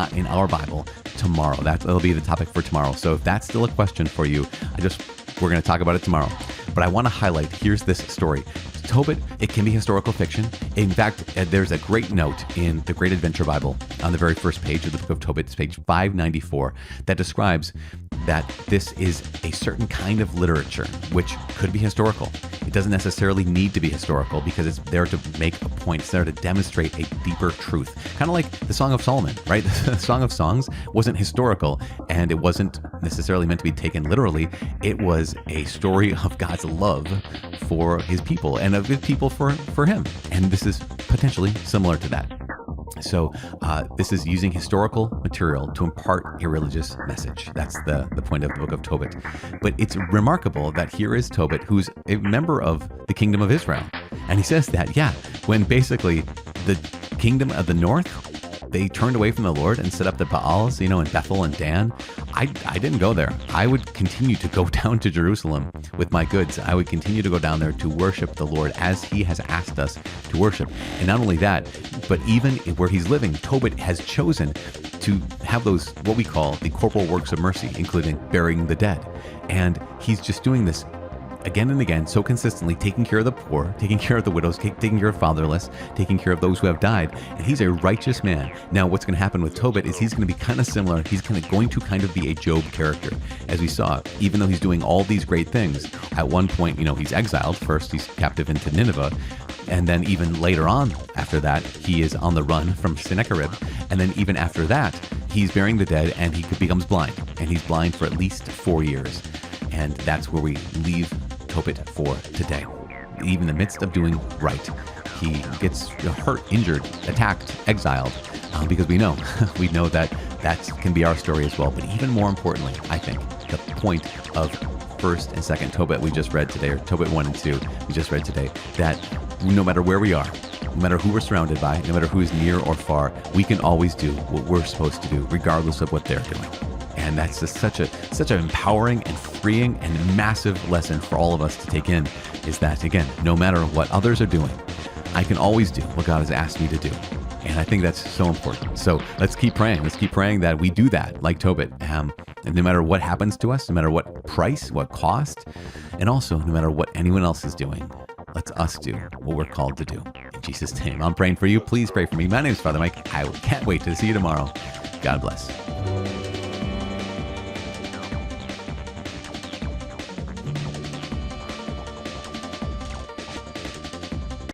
not in our Bible tomorrow. That'll be the topic for tomorrow. So if that's still a question for you, we're going to talk about it tomorrow. But I want to highlight, here's this story. Tobit, it can be historical fiction. In fact, there's a great note in the Great Adventure Bible on the very first page of the book of Tobit, it's page 594, that describes that this is a certain kind of literature, which could be historical. It doesn't necessarily need to be historical because it's there to make a point. It's there to demonstrate a deeper truth. Kind of like the Song of Solomon, right? The Song of Songs wasn't historical and it wasn't necessarily meant to be taken literally. It was a story of God's love for his people and of his people for him. And this is potentially similar to that. So this is using historical material to impart a religious message. That's the point of the book of Tobit. But it's remarkable that here is Tobit, who's a member of the kingdom of Israel. And he says that, when basically the kingdom of the north, they turned away from the Lord and set up the Baals, in Bethel and Dan. I didn't go there. I would continue to go down to Jerusalem with my goods. I would continue to go down there to worship the Lord as he has asked us to worship. And not only that, but even where he's living, Tobit has chosen to have those, what we call the corporal works of mercy, including burying the dead. And he's just doing this again and again, so consistently, taking care of the poor, taking care of the widows, taking care of fatherless, taking care of those who have died. And he's a righteous man. Now, what's going to happen with Tobit is he's going to be kind of similar. He's going to be a Job character. As we saw, even though he's doing all these great things, at one point, he's exiled. First, he's captive into Nineveh. And then even later on, after that, he is on the run from Sennacherib. And then even after that, he's burying the dead and he becomes blind. And he's blind for at least 4 years. And that's where we leave Tobit for today. Even in the midst of doing right, he gets hurt, injured, attacked, exiled, because we know that can be our story as well. But even more importantly, I think the point of 1st and 2nd Tobit we just read today, or Tobit 1 and 2 we just read today, that no matter where we are, no matter who we're surrounded by, no matter who is near or far, we can always do what we're supposed to do, regardless of what they're doing. And that's just such an empowering and freeing and massive lesson for all of us to take in, is that, again, no matter what others are doing, I can always do what God has asked me to do. And I think that's so important. So let's keep praying. Let's keep praying that we do that like Tobit. And no matter what happens to us, no matter what price, what cost, and also no matter what anyone else is doing, let's us do what we're called to do. In Jesus' name, I'm praying for you. Please pray for me. My name is Father Mike. I can't wait to see you tomorrow. God bless.